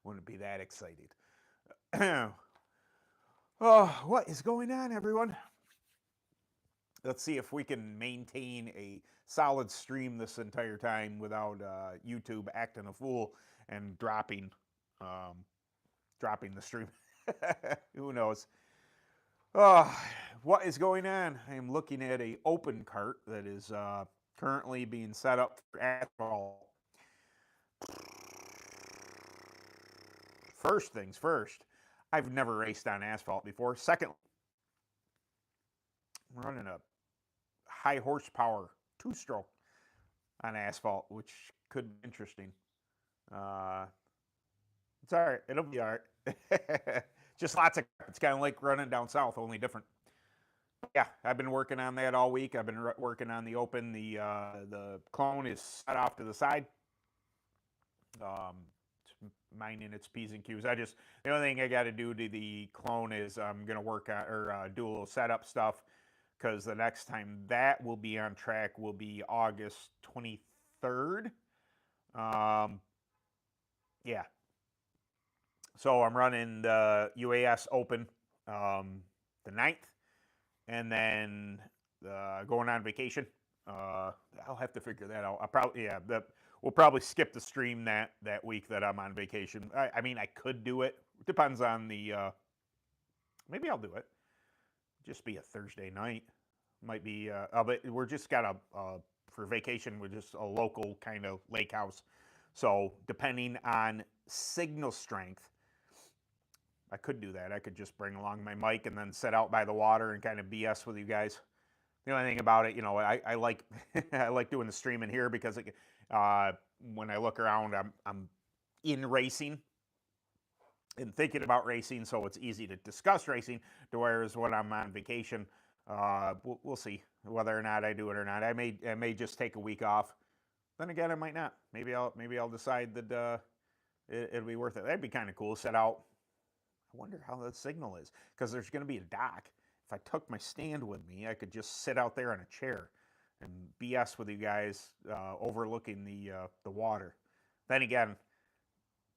Wouldn't be that excited. Oh, what is going on, everyone? Let's see if we can maintain a solid stream this entire time without YouTube acting a fool and um, dropping the stream. Who knows? Oh, what is going on? I am looking at a open cart that is currently being set up for asphalt. First things first, I've never raced on asphalt before. Secondly, I'm running a high horsepower two-stroke on asphalt, which could be interesting. Uh, it's all right. It'll be all right. Just lots of. It's kind of like running down south, only different. But yeah, I've been working on that all week. I've been working on the open. The clone is set off to the side. Um, minding its p's and q's. The only thing I got to do to the clone is I'm gonna work on or do a little setup stuff because the next time that will be on track will be August 23rd. Um, yeah. So I'm running the UAS Open the 9th, and then going on vacation. I'll have to figure that out. We'll probably skip the stream that week that I'm on vacation. I mean, I could do it. Depends on the. Maybe I'll do it. Just be a Thursday night. Might be. But we're just got for vacation. We're just a local kind of lake house. So depending on signal strength, I could do that. I could just bring along my mic and then sit out by the water and kind of BS with you guys. The only thing about it, I like I like doing the streaming here because when I look around, I'm in racing and thinking about racing, so it's easy to discuss racing. Whereas when I'm on vacation, we'll see whether or not I do it or not. I may just take a week off. Then again, I might not. Maybe I'll decide that it'll be worth it. That'd be kind of cool. Set out. I wonder how the signal is because there's going to be a dock. If I took my stand with me, I could just sit out there in a chair and BS with you guys overlooking the water. Then again,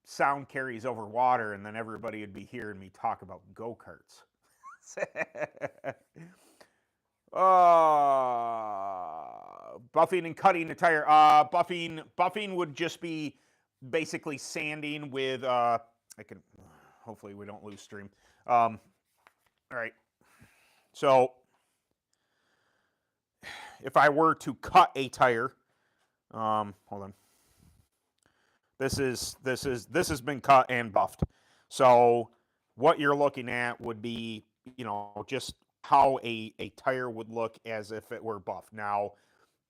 sound carries over water, and then everybody would be hearing me talk about go-karts. Buffing and cutting the tire. Buffing would just be basically sanding with. I can. Hopefully, we don't lose stream. All right. So, if I were to cut a tire, hold on. This has been cut and buffed. So, what you're looking at would be, just how a tire would look as if it were buffed. Now,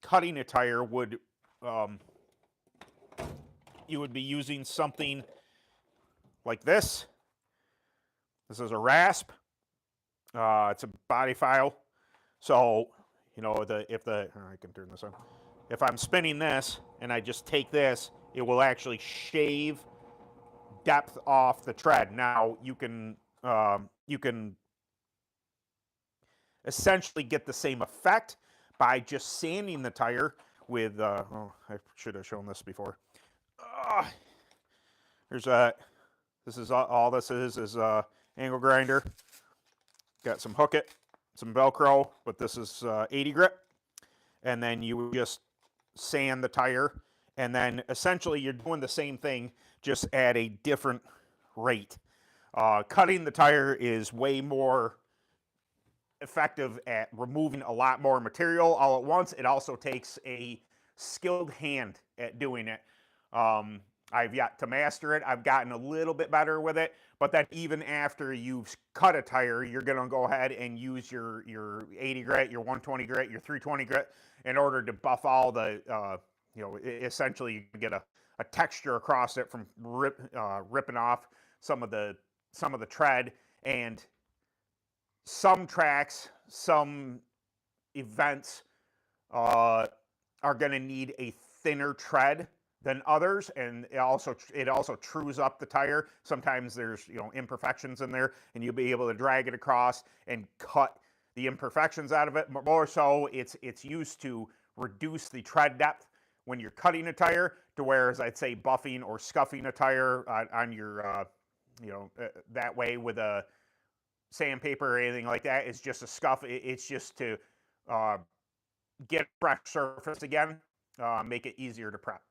cutting a tire would, you would be using something like this. This is a rasp. It's a body file. So, I can turn this on. If I'm spinning this and I just take this, it will actually shave depth off the tread. Now you can essentially get the same effect by just sanding the tire with. I should have shown this before. There's a. This is all this is angle grinder. Got some hook it, some Velcro, but this is 80 grit. And then you just sand the tire, and then essentially you're doing the same thing, just at a different rate. Cutting the tire is way more effective at removing a lot more material all at once. It also takes a skilled hand at doing it. I've yet to master it. I've gotten a little bit better with it, but then even after you've cut a tire, you're going to go ahead and use your 80 grit, your 120 grit, your 320 grit in order to buff all the, essentially you get a texture across it from ripping off some of the tread. And some tracks, some events are going to need a thinner tread than others, and it also trues up the tire. Sometimes there's imperfections in there, and you'll be able to drag it across and cut the imperfections out of it. More so, it's used to reduce the tread depth when you're cutting a tire, to whereas I'd say buffing or scuffing a tire on your, that way with a sandpaper or anything like that is just a scuff. It's just to uh, get a fresh surface again, make it easier to prep.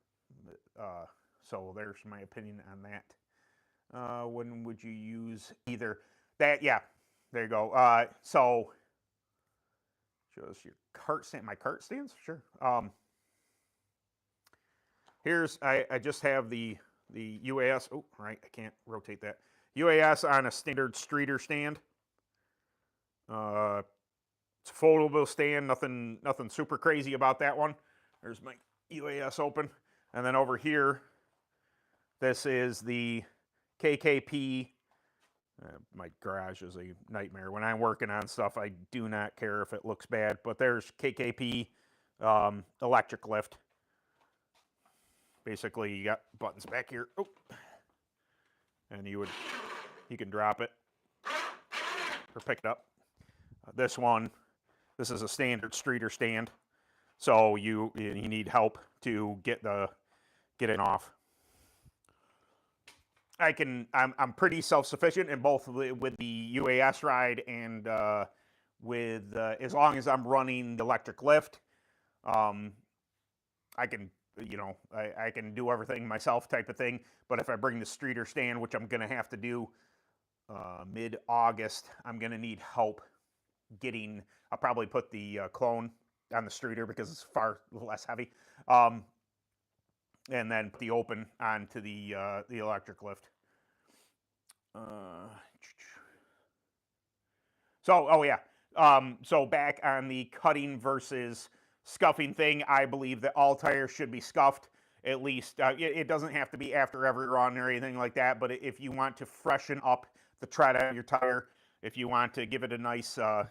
So there's my opinion on that. When would you use either that? Yeah, there you go. So shows your cart stand. My cart stands, sure. Here's I just have the UAS. Oh, right, I can't rotate that. UAS on a standard streeter stand. It's a foldable stand. Nothing super crazy about that one. There's my UAS open, and then over here, this is the KKP. My garage is a nightmare. When I'm working on stuff, I do not care if it looks bad. But there's KKP electric lift. Basically, you got buttons back here. Oh. And you can drop it or pick it up. This is a standard streeter stand. So you need help to get it off. I'm pretty self-sufficient in both with the UAS ride and with as long as I'm running the electric lift, I can I can do everything myself type of thing. But if I bring the streeter stand, which I'm gonna have to do mid-August, I'm gonna need help getting. I'll probably put the clone on the streeter because it's far less heavy, and then put the open onto the electric lift. So back on the cutting versus scuffing thing, I believe that all tires should be scuffed. At least it doesn't have to be after every run or anything like that. But if you want to freshen up the tread on your tire, if you want to give it a nice, if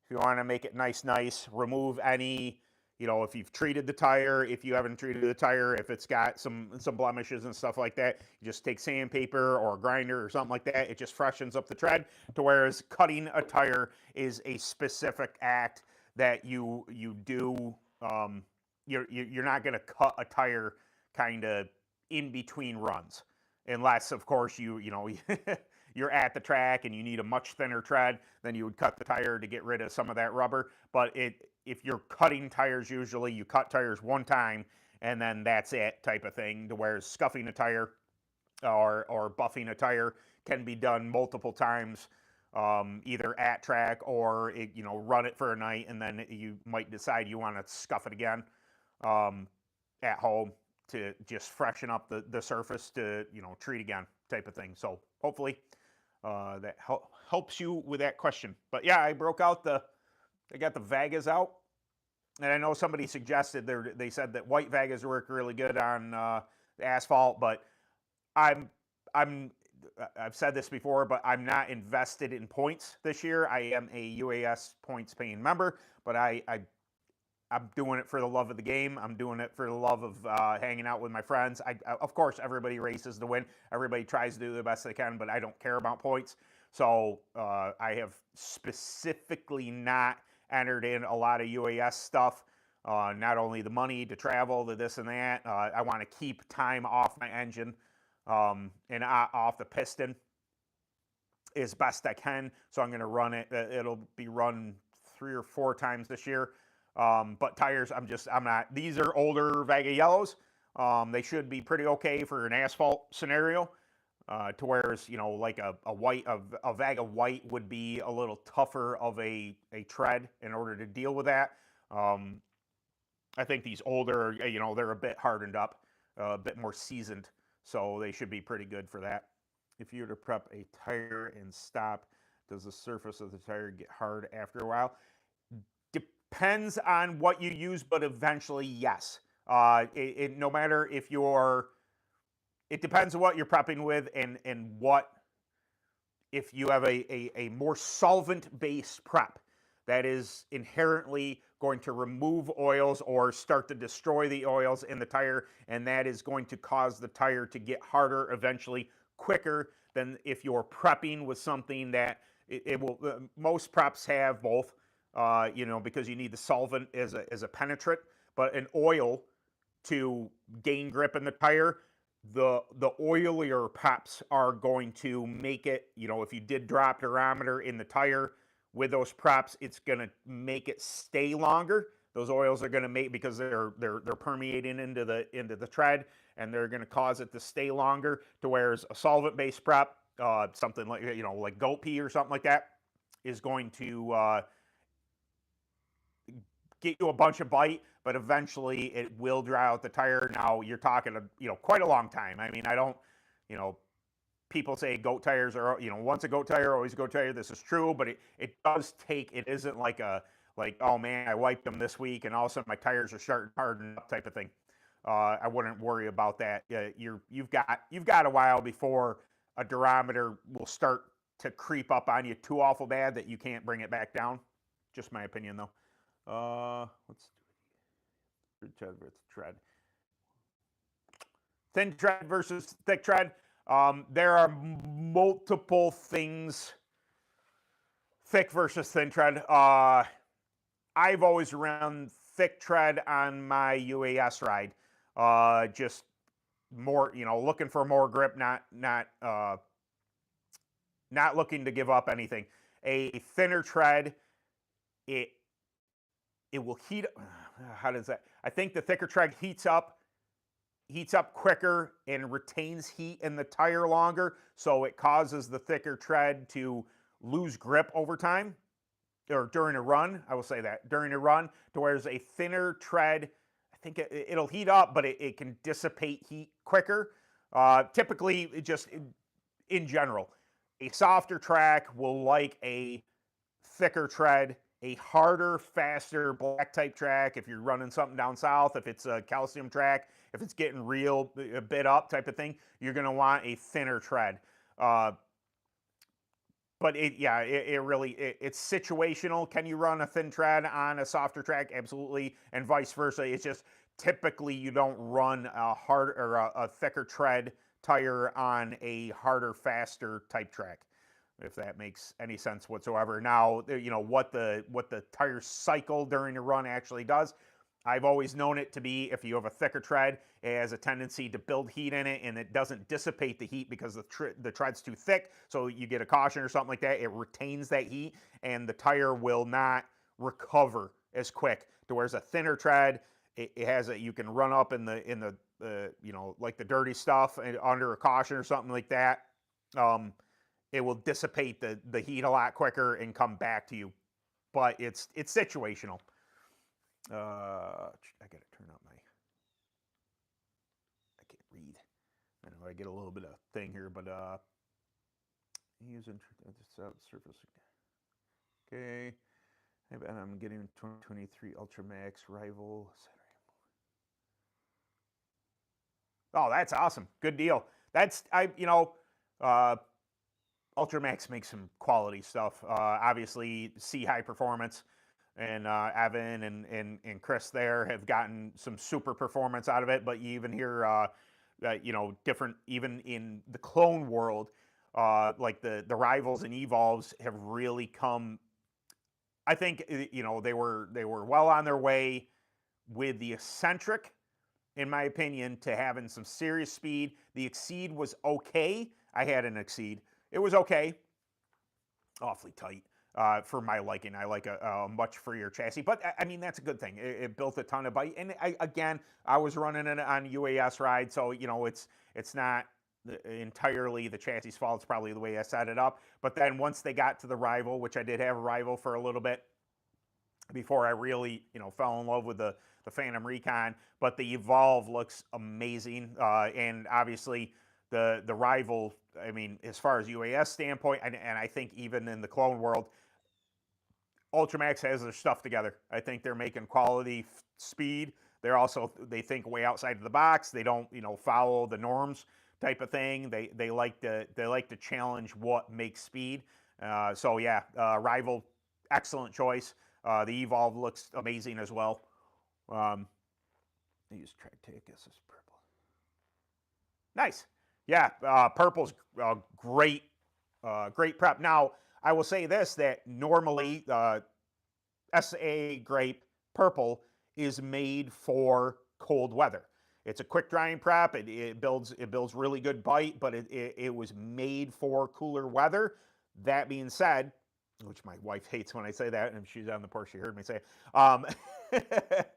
you want to make it nice, remove any. If you've treated the tire, if you haven't treated the tire, if it's got some blemishes and stuff like that, you just take sandpaper or a grinder or something like that. It just freshens up the tread. To whereas cutting a tire is a specific act that you do. You're not going to cut a tire kind of in between runs, unless of course you're at the track and you need a much thinner tread. Then you would cut the tire to get rid of some of that rubber. But if you're cutting tires, usually you cut tires one time and then that's it type of thing. To whereas scuffing a tire or buffing a tire can be done multiple times, either at track or run it for a night and then you might decide you want to scuff it again at home to just freshen up the surface to treat again type of thing. So hopefully that helps you with that question. But yeah, I got the Vegas out, and I know somebody suggested they said that white Vegas work really good on the asphalt, but I've said this before, but I'm not invested in points this year. I am a UAS points paying member, but I'm doing it for the love of the game. I'm doing it for the love of hanging out with my friends. Of course, everybody races to win. Everybody tries to do the best they can, but I don't care about points. So I have specifically not entered in a lot of UAS stuff. Not only the money to travel, the this and that. I want to keep time off my engine and off the piston as best I can. So I'm going to run it. It'll be run 3 or 4 times this year. But tires, I'm not. These are older Vega yellows. They should be pretty okay for an asphalt scenario. To whereas like a Vega white would be a little tougher of a tread in order to deal with that. I think these older, they're a bit hardened up, a bit more seasoned, so they should be pretty good for that. If you were to prep a tire and stop, does the surface of the tire get hard after a while? Depends on what you use, but eventually, yes. No matter if it depends on what you're prepping with and what, if you have a more solvent-based prep that is inherently going to remove oils or start to destroy the oils in the tire, and that is going to cause the tire to get harder eventually quicker than if you're prepping with something that it will. Most preps have both, because you need the solvent as a penetrant, but an oil to gain grip in the tire, the oilier preps are going to make it, you know, if you did drop durometer in the tire with those preps, it's going to make it stay longer. Those oils are going to make, because they're permeating into the tread, and they're going to cause it to stay longer. To whereas a solvent-based prep, something like, you know, like goat pee or something like that, is going to get you a bunch of bite, but eventually it will dry out the tire. Now you're talking, you know, quite a long time. I mean, I don't, you know, people say goat tires are, you know, once a goat tire, always a goat tire. This is true, but it does take, it isn't like oh man, I wiped them this week and all of a sudden my tires are starting to harden up type of thing. I wouldn't worry about that. You've got a while before a durometer will start to creep up on you too awful bad that you can't bring it back down. Just my opinion though. Let's do tread versus tread. Thin tread versus thick tread. There are multiple things. Thick versus thin tread. I've always run thick tread on my UAS ride. Just more, you know, looking for more grip, not looking to give up anything. A thinner tread, it will heat. How does that? I think the thicker tread heats up quicker and retains heat in the tire longer, so it causes the thicker tread to lose grip over time, or during a run. I will say that during a run, to whereas a thinner tread, I think it'll heat up, but it can dissipate heat quicker. Typically, just in general, a softer track will like a thicker tread. A harder, faster black type track, if you're running something down south, if it's a calcium track, if it's getting real a bit up type of thing, you're going to want a thinner tread. But it's situational. Can you run a thin tread on a softer track? Absolutely, and vice versa. It's just typically you don't run a hard or a thicker tread tire on a harder, faster type track, if that makes any sense whatsoever. Now, you know, what the tire cycle during a run actually does, I've always known it to be, if you have a thicker tread, it has a tendency to build heat in it, and it doesn't dissipate the heat because the tread's too thick, so you get a caution or something like that, it retains that heat, and the tire will not recover as quick. To whereas a thinner tread, it has a, you can run up in the you know, like the dirty stuff under a caution or something like that. It will dissipate the heat a lot quicker and come back to you. But it's situational. I gotta turn up my, I can't read. I know I get a little bit of thing here, but using surface. Okay. And I'm getting 2023 Ultra Max Rival. Oh, that's awesome. Good deal. That's, Ultramax makes some quality stuff. Obviously, C High Performance and Evan and Chris there have gotten some super performance out of it. But you even hear, different, even in the clone world, like the rivals and evolves have really come. I think they were well on their way with the eccentric, in my opinion, to having some serious speed. The Exceed was okay. I had an Exceed. It was okay. Awfully tight for my liking. I like a much freer chassis, but I mean, that's a good thing. It built a ton of bite. And I was running it on UAS ride, so it's not entirely the chassis fault. It's probably the way I set it up. But then once they got to the Rival, which I did have a Rival for a little bit before I really fell in love with the Phantom Recon, but the Evolve looks amazing, and obviously the Rival, I mean, as far as UAS standpoint, and I think even in the clone world, Ultramax has their stuff together. I think they're making quality speed. They think way outside of the box. They don't follow the norms type of thing. They like to challenge what makes speed. So yeah, Rival, excellent choice. The Evolve looks amazing as well. I use Tractake. This is purple. Nice. Yeah, purple's great, great prep. Now, I will say this, that normally SA grape purple is made for cold weather. it's a quick drying prep. It builds really good bite, but it was made for cooler weather. That being said, which my wife hates when I say that, and she's on the porch, she heard me say it.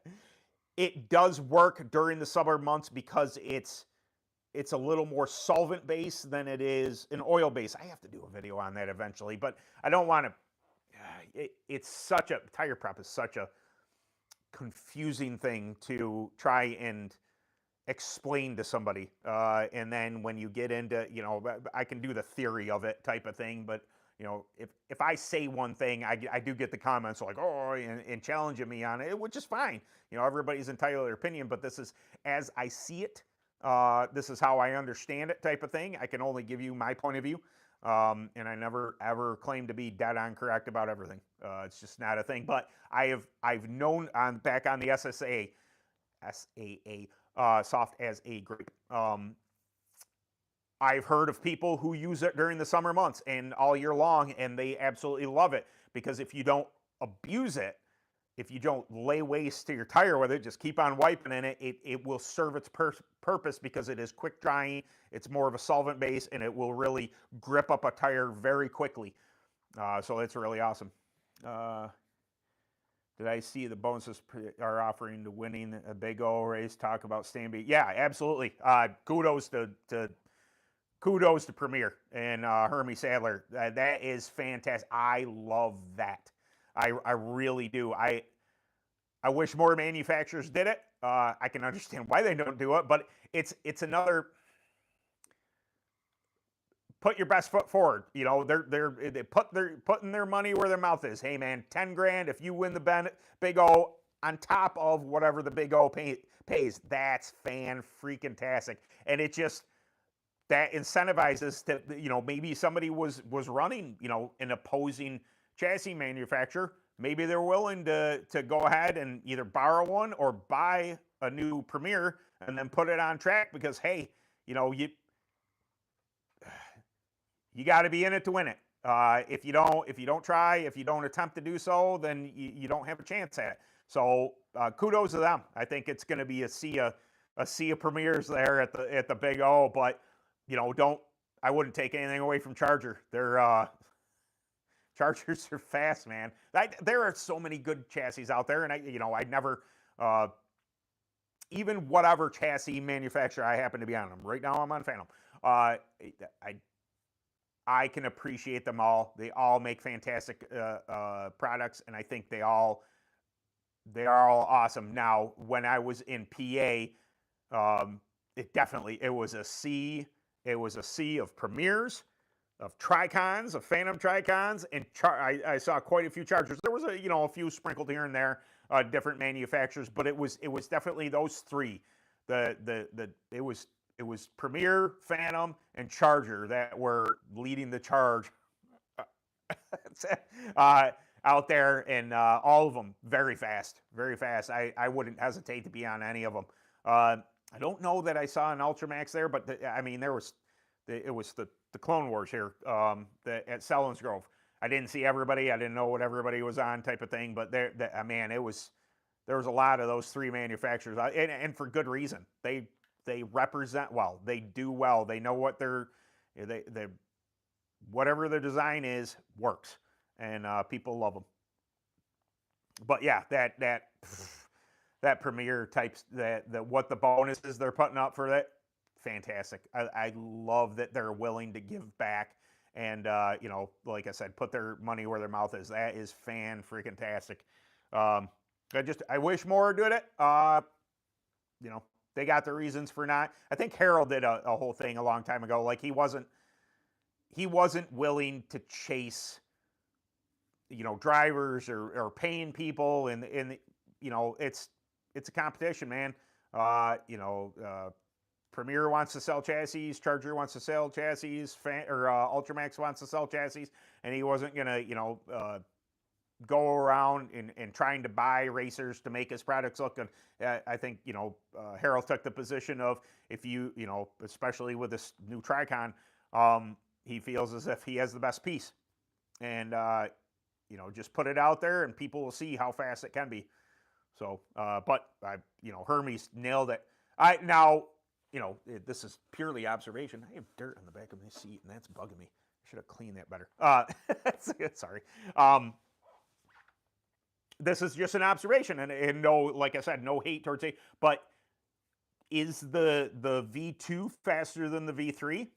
It does work during the summer months because it's a little more solvent based than it is an oil base. I have to do a video on that eventually, but I don't want to. It's such a tire prep is such a confusing thing to try and explain to somebody. And then when you get into, I can do the theory of it type of thing, but if I say one thing, I do get the comments like, oh, and challenging me on it, which is fine. Everybody's entitled to their opinion, but this is as I see it. This is how I understand it type of thing. I can only give you my point of view. And I never ever claim to be dead on correct about everything. It's just not a thing. But I've known back on the SAA, soft as a grape. I've heard of people who use it during the summer months and all year long, and they absolutely love it because if you don't abuse it, if you don't lay waste to your tire with it, just keep on wiping in it, it will serve its purpose because it is quick drying, it's more of a solvent base, and it will really grip up a tire very quickly. So it's really awesome. Did I see the bonuses are offering to winning a Big O race? Talk about Stanby. Yeah, absolutely. Kudos to Premier and Hermie Sadler. That is fantastic. I love that. I really do. I wish more manufacturers did it. I can understand why they don't do it, but it's another put your best foot forward. They putting their money where their mouth is. Hey man, 10 grand if you win the Big O on top of whatever the Big O pays. That's fan-freaking-tastic. And it just that incentivizes to, maybe somebody was running, an opposing chassis manufacturer. Maybe they're willing to go ahead and either borrow one or buy a new Premier and then put it on track because, hey, you got to be in it to win it. If you don't try, if you don't attempt to do so, then you don't have a chance at it. So kudos to them. I think it's going to be a sea of Premiers there at the Big O, but I wouldn't take anything away from Charger. Chargers are fast, man. There are so many good chassis out there, and I'd never, even whatever chassis manufacturer I happen to be on them. Right now, I'm on Phantom. I can appreciate them all. They all make fantastic products, and I think they are all awesome. Now, when I was in PA, it was a sea. It was a sea of Premiers, of Tricons, of Phantom Tricons, and I saw quite a few Chargers. There was a few sprinkled here and there, different manufacturers, but it was definitely those three. It was Premier, Phantom, and Charger that were leading the charge out there, and all of them very fast, very fast. I wouldn't hesitate to be on any of them. I don't know that I saw an Ultramax there, but it was the Clone Wars here at Selwyn's Grove. I didn't see everybody. I didn't know what everybody was on, type of thing. But there was a lot of those three manufacturers, and for good reason. They represent well. They do well. They know what they whatever their design is works, and people love them. But yeah, that Premier types, that what the bonuses they're putting up for that, fantastic. I love that they're willing to give back and like I said, put their money where their mouth is. That is fan-freaking-tastic. I wish more did it. They got their reasons for not. I think Harold did a whole thing a long time ago. Like he wasn't willing to chase drivers or paying people, and it's a competition, man. Premier wants to sell chassis, Charger wants to sell chassis, Ultramax wants to sell chassis, and he wasn't gonna go around and trying to buy racers to make his products look good. I think Harold took the position of, if especially with this new Tricon, he feels as if he has the best piece, and just put it out there and people will see how fast it can be. So, but Hermes nailed it. Now, this is purely observation. I have dirt on the back of my seat, and that's bugging me. I should have cleaned that better. Sorry. Um, this is just an observation, and no, like I said, no hate towards it. But is the V2 faster than the V3?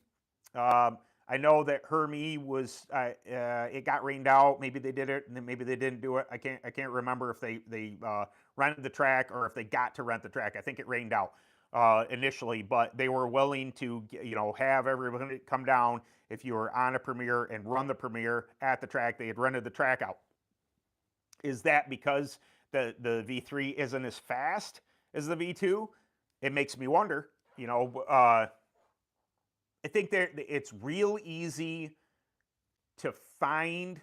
I know that Hermie was it got rained out. Maybe they did it, and then maybe they didn't do it. I can't remember if they rented the track or if they got to rent the track. I think it rained out initially, but they were willing to have everybody come down if you were on a premiere and run the premiere at the track. They had rented the track out. Is that because the V3 isn't as fast as the V2? It makes me wonder. I think it's real easy to find,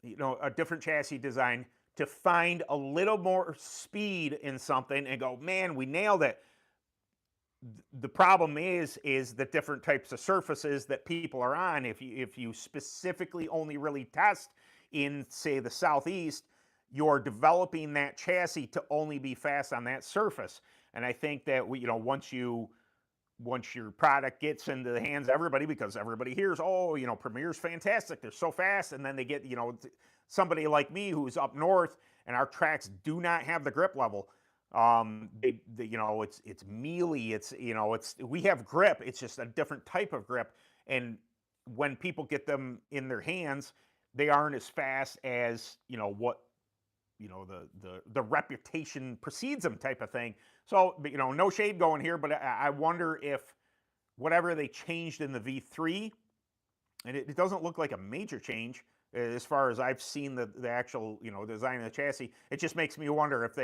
a different chassis design, to find a little more speed in something and go, man, we nailed it. The problem is the different types of surfaces that people are on. If you specifically only really test in, say, the Southeast, you're developing that chassis to only be fast on that surface. And I think that once your product gets into the hands of everybody, because everybody hears, oh, Premier's fantastic, they're so fast, and then they get, somebody like me who's up north, and our tracks do not have the grip level. It's mealy. We have grip. It's just a different type of grip, and when people get them in their hands, they aren't as fast as what the reputation precedes them type of thing. So, no shade going here, but I wonder if whatever they changed in the V3, and it doesn't look like a major change as far as I've seen the actual design of the chassis. It just makes me wonder if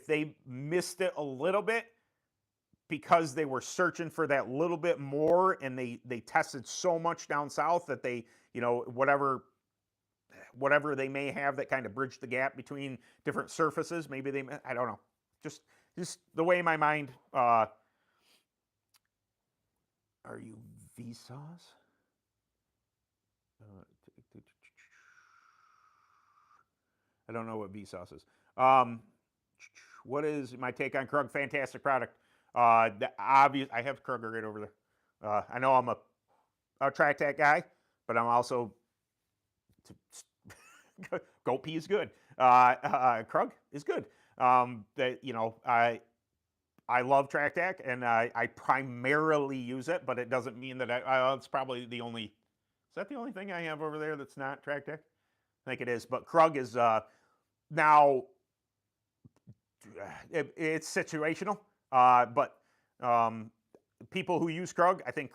they missed it a little bit because they were searching for that little bit more, and they tested so much down south that they whatever they may have that kind of bridged the gap between different surfaces. Maybe I don't know. Just the way my mind. Are you Vsauce? I don't know what Vsauce is. What is my take on Krug? Fantastic product. I have Krug right over there. I know I'm a track tech guy, but I'm also GoP is good. Krug is good. I love track tech, and I primarily use it, but it doesn't mean that it's probably the only. Is that the only thing I have over there that's not track tech? I think it is, but Krug is now. It's situational, but people who use Krug, I think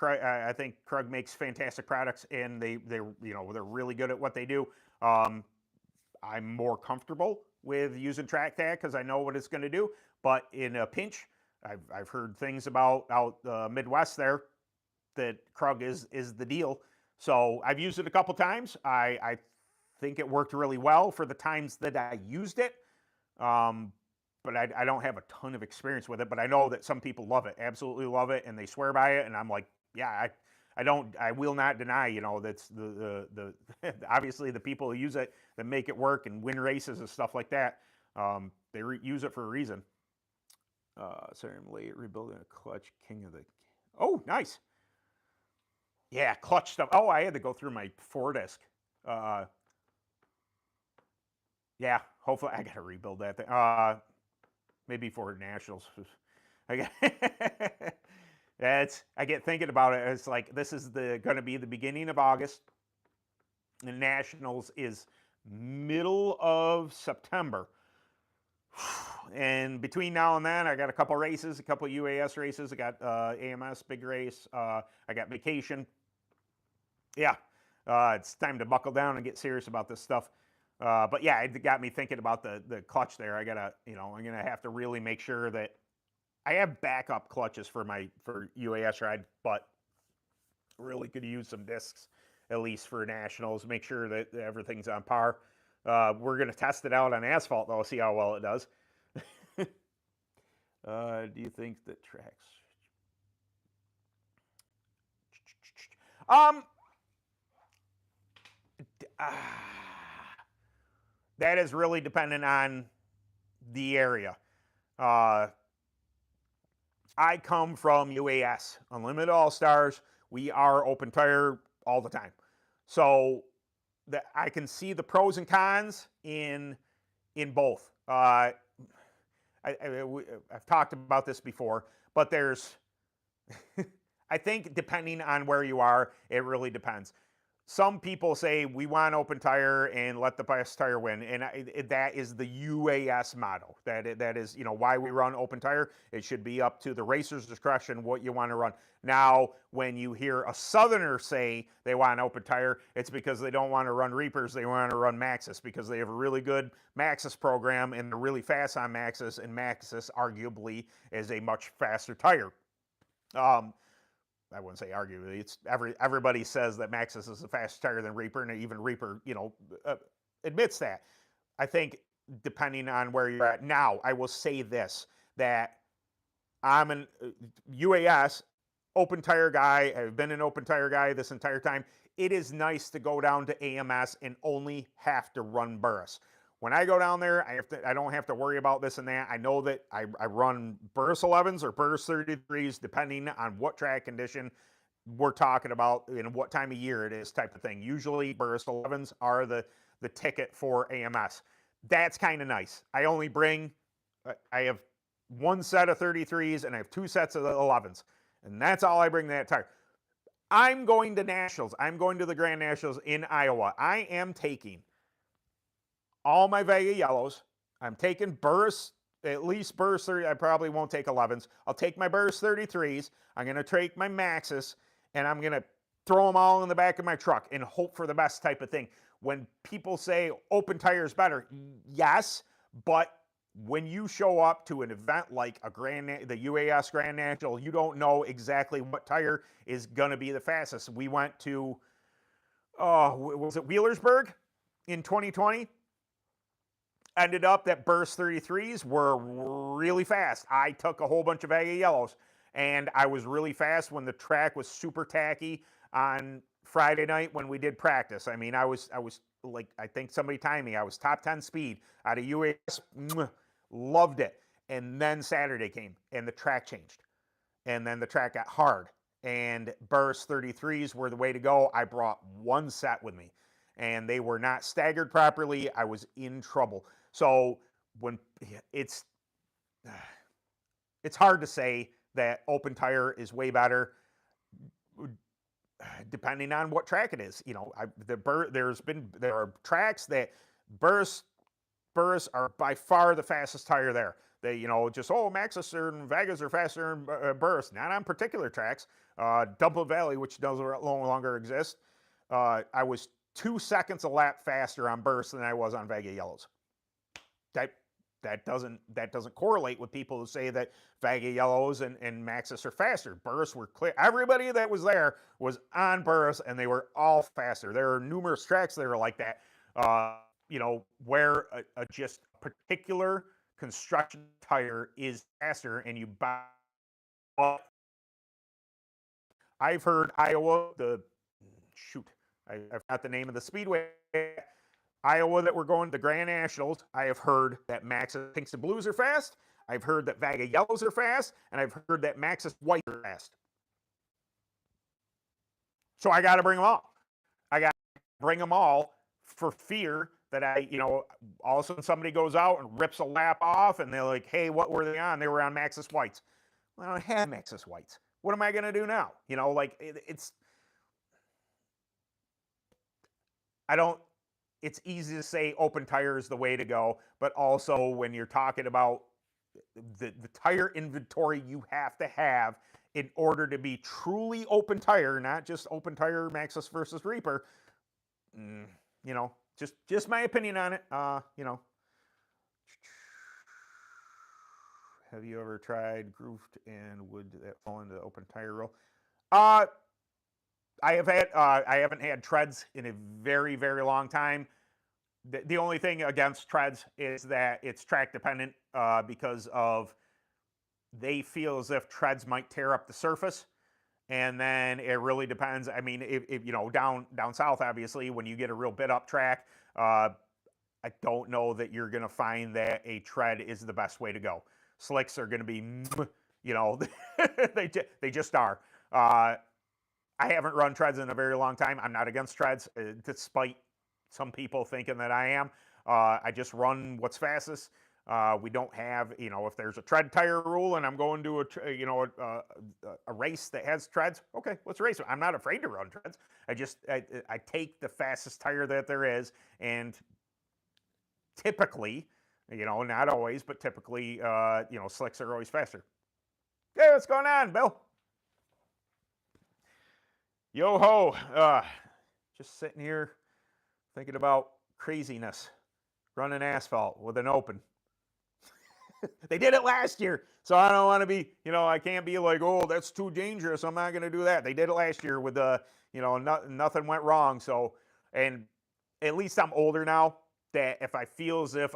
Krug makes fantastic products, and they're really good at what they do. I'm more comfortable with using track tag because I know what it's going to do. But in a pinch, I've heard things about out Midwest there that Krug is the deal. So I've used it a couple times. I think it worked really well for the times that I used it. But I don't have a ton of experience with it. But I know that some people love it, absolutely love it, and they swear by it. And I'm like, yeah, I will not deny, that's the obviously the people who use it that make it work and win races and stuff like that. They use it for a reason. Sorry, I'm late. Rebuilding a clutch, king of the. Oh, nice. Yeah, clutch stuff. Oh, I had to go through my 4-disc. Yeah, hopefully I got to rebuild that thing. Maybe for nationals. I get thinking about it. It's like this is going to be the beginning of August. The nationals is middle of September. And between now and then, I got a couple races, a couple UAS races. I got AMS big race. I got vacation. Yeah, it's time to buckle down and get serious about this stuff. But yeah, it got me thinking about the clutch there. I'm gonna have to really make sure that I have backup clutches for UAS ride, but really could use some discs at least for nationals. Make sure that everything's on par. We're gonna test it out on asphalt though, see how well it does. Do you think the tracks? That is really dependent on the area. I come from UAS, Unlimited All Stars. We are open tire all the time. So that I can see the pros and cons in both. I've talked about this before, but there's, I think depending on where you are, it really depends. Some people say we want open tire and let the best tire win, and that is the UAS motto. That is, why we run open tire. It should be up to the racer's discretion what you want to run. Now, when you hear a Southerner say they want open tire, it's because they don't want to run Reapers. They want to run Maxxis because they have a really good Maxxis program and they're really fast on Maxxis, and Maxxis arguably is a much faster tire. I wouldn't say arguably. It's everybody says that Maxxis is a faster tire than Reaper, and even Reaper, admits that. I think depending on where you're at now, I will say this, that I'm an UAS open tire guy. I've been an open tire guy this entire time. It is nice to go down to AMS and only have to run Burris. When I go down there, I don't have to worry about this and that. I know that I run Burris 11s or Burris 33s, depending on what track condition we're talking about and what time of year it is, type of thing. Usually Burris 11s are the ticket for AMS. That's kind of nice. I have one set of 33s and I have two sets of 11s. And that's all I bring that tire. I'm going to Nationals. I'm going to the Grand Nationals in Iowa. I am taking all my Vega yellows. I'm taking Burris, at least Burris 30. I probably won't take 11s. I'll take my Burris 33s. I'm going to take my Maxxis, and I'm going to throw them all in the back of my truck and hope for the best, type of thing. When people say open tire is better, yes, but when you show up to an event like the UAS Grand National, you don't know exactly what tire is going to be the fastest. We went to, was it Wheelersburg in 2020? Ended up that Burris 33s were really fast. I took a whole bunch of Vega yellows, and I was really fast when the track was super tacky on Friday night when we did practice. I mean, I was like, I think somebody timed me. I was top 10 speed out of UAS. Loved it. And then Saturday came, and the track changed. And then the track got hard. And Burris 33s were the way to go. I brought one set with me, and they were not staggered properly. I was in trouble. So when it's hard to say that open tire is way better, depending on what track it is. There are tracks that Burris are by far the fastest tire there. They, Maxxis and Vegas are faster than Burris. Not on particular tracks. Dumble Valley, which no longer exists, I was 2 seconds a lap faster on Burris than I was on Vega yellows. That doesn't correlate with people who say that Vega yellows and Maxxis are faster. Burris were clear. Everybody that was there was on Burris, and they were all faster. There are numerous tracks that are like that. Where just a particular construction tire is faster, and you buy. I've heard Iowa, I've got the name of the speedway. Iowa that we're going to the Grand Nationals, I have heard that Maxxis Pinks and Blues are fast. I've heard that Vega Yellows are fast, and I've heard that Maxxis White are fast. So I got to bring them all. I got to bring them all for fear that all of a sudden somebody goes out and rips a lap off, and they're like, hey, what were they on? They were on Maxxis Whites. Well, I don't have Maxxis Whites. What am I going to do now? It's easy to say open tire is the way to go, but also when you're talking about the tire inventory you have to have in order to be truly open tire, not just open tire Maxxis versus Reaper, just my opinion on it. Have you ever tried grooved and would that fall into the open tire rule? I haven't had treads in a very, very long time. The only thing against treads is that it's track dependent because of they feel as if treads might tear up the surface. And then it really depends. I mean, if down south, obviously, when you get a real bit up track, I don't know that you're going to find that a tread is the best way to go. Slicks are going to be You know, they just are. I haven't run treads in a very long time. I'm not against treads, despite some people thinking that I am. I just run what's fastest. We don't have, if there's a tread tire rule and I'm going to a race that has treads, okay, let's race it. I'm not afraid to run treads. I take the fastest tire that there is, and typically, not always, but typically, slicks are always faster. Hey, what's going on, Bill? Yo ho! Just sitting here thinking about craziness, running asphalt with an open. They did it last year, so I don't want to be, I can't be like, oh, that's too dangerous. I'm not going to do that. They did it last year with nothing went wrong. So, and at least I'm older now, that if I feel as if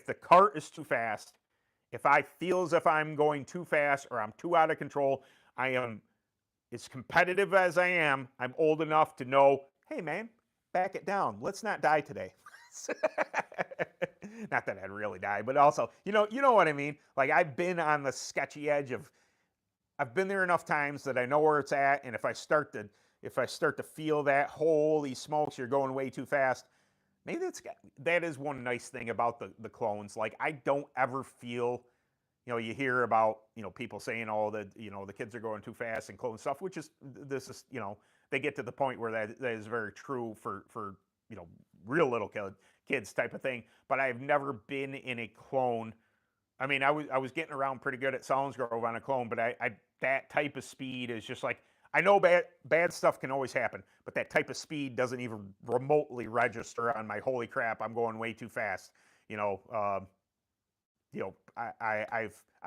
the cart is too fast, if I feel as if I'm going too fast or I'm too out of control, I am, as competitive as I am, I'm old enough to know, hey man, back it down. Let's not die today. Not that I'd really die, but also, you know what I mean? Like, I've been on the sketchy edge I've been there enough times that I know where it's at, and if I start to feel that, holy smokes, you're going way too fast, maybe that is one nice thing about the clones. Like, I don't ever feel, you hear about, people saying, oh, the kids are going too fast and clone stuff, which is, they get to the point where that is very true for real little kids type of thing. But I've never been in a clone. I mean, I was getting around pretty good at Selinsgrove on a clone, but I that type of speed is just like, I know bad stuff can always happen, but that type of speed doesn't even remotely register on my holy crap, I'm going way too fast. I've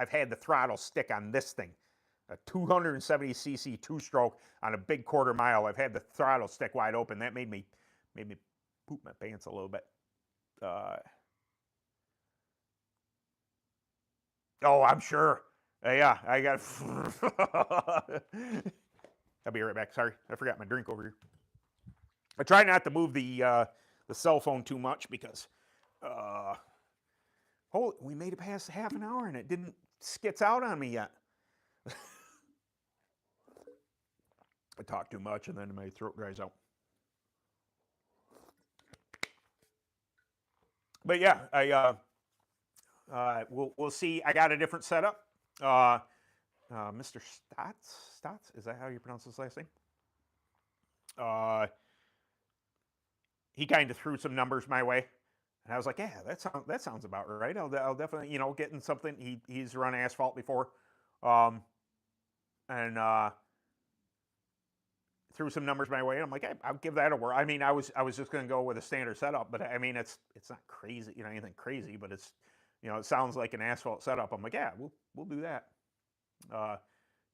had the throttle stick on this thing, a 270cc two-stroke on a big quarter mile. I've had the throttle stick wide open. That made me poop my pants a little bit. Oh, I'm sure. Yeah, I got. I'll be right back. Sorry, I forgot my drink over here. I try not to move the cell phone too much because, we made it past half an hour and it didn't skits out on me yet. I talk too much and then my throat dries out. But yeah, we'll see. I got a different setup. Mr. Stotts, is that how you pronounce his last name? He kind of threw some numbers my way, and I was like, yeah, that sounds about right. I'll definitely, getting something. He's run asphalt before, and threw some numbers my way. And I'm like, hey, I'll give that a whirl. I mean, I was just going to go with a standard setup, but I mean, it's not crazy, anything crazy, but it's, it sounds like an asphalt setup. I'm like, yeah, we'll do that.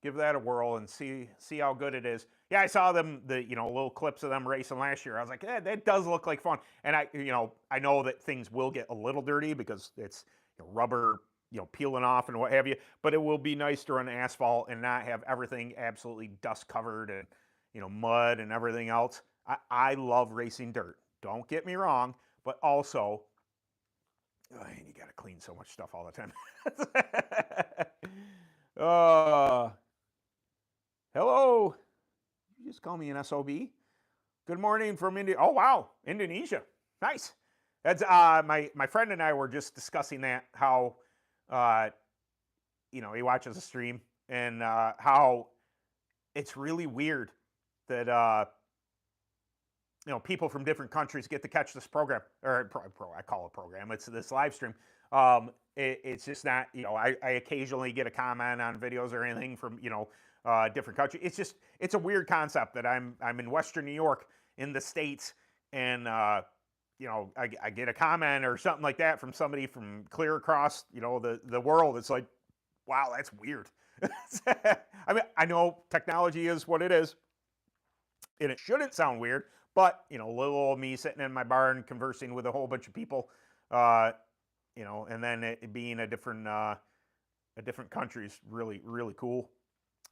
Give that a whirl and see how good it is. Yeah, I saw them, little clips of them racing last year. I was like, yeah, that does look like fun. And I know that things will get a little dirty because it's rubber, peeling off and what have you. But it will be nice to run asphalt and not have everything absolutely dust covered and mud and everything else. I love racing dirt. Don't get me wrong, but also, and you got to clean so much stuff all the time. Hello. You just call me an SOB. Good morning from India. Oh wow, Indonesia. Nice. That's my friend and I were just discussing that, how he watches the stream and how it's really weird that people from different countries get to catch this program, or I call it program. It's this live stream. It's just not, I occasionally get a comment on videos or anything from different countries. It's a weird concept that I'm in Western New York in the States, and I get a comment or something like that from somebody from clear across the world. It's like, wow, that's weird. I mean, I know technology is what it is, and it shouldn't sound weird, but little old me sitting in my barn conversing with a whole bunch of people, and then it being a different country is really, really cool.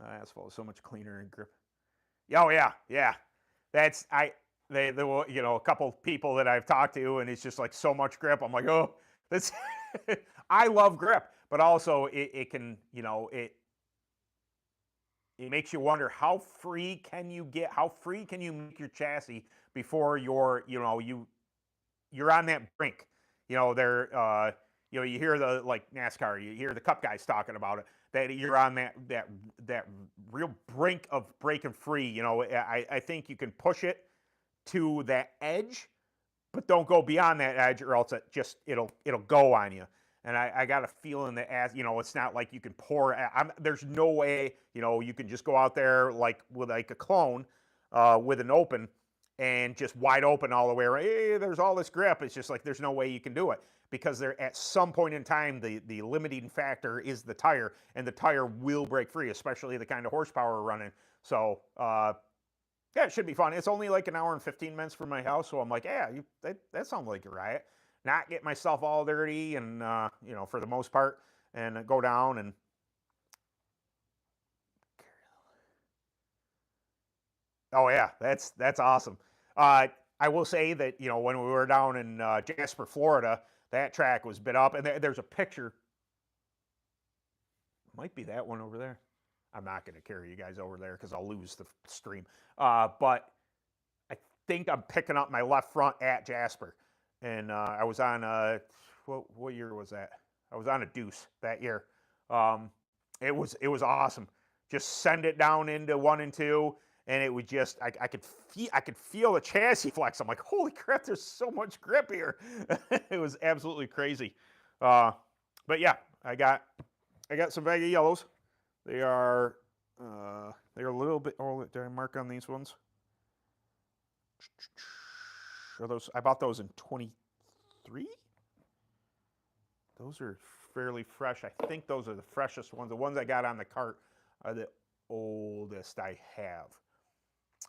Asphalt is so much cleaner and grip. Oh yeah. That's a couple people that I've talked to, and it's just like so much grip. I'm like, oh, this I love grip, but also it can, you know, it makes you wonder how free can you get, how free can you make your chassis before you're, you know, you're on that brink. You know, you know, you hear the like NASCAR, you hear the Cup guys talking about it. That you're on that real brink of breaking free. You know, I think you can push it to that edge, but don't go beyond that edge, or else it'll go on you. And I got a feeling that, as you know, it's not like you can pour. There's no way, you know, you can just go out there like with like a clone, with an open, and just wide open all the way around. Hey, there's all this grip. It's just like there's no way you can do it, because there, at some point in time, the limiting factor is the tire, and the tire will break free, especially the kind of horsepower we're running. So yeah, it should be fun. It's only like an hour and 15 minutes from my house, so I'm like, yeah, that sounds like a riot. Not get myself all dirty, and you know, for the most part, and go down and. Oh yeah, that's awesome. I will say that, you know, when we were down in Jasper, Florida, that track was bit up, and there's a picture. Might be that one over there. I'm not going to carry you guys over there because I'll lose the stream. But I think I'm picking up my left front at Jasper, and I was on what year was that? I was on a Deuce that year. Um, it was awesome. Just send it down into 1 and 2, and it would just I could feel the chassis flex. I'm like, holy crap! There's so much grip here. It was absolutely crazy. Uh, but yeah, I got some Vega yellows. They are they're a little bit. Oh, did I mark on these ones? Are those? I bought those in 23. Those are fairly fresh. I think those are the freshest ones. The ones I got on the cart are the oldest I have.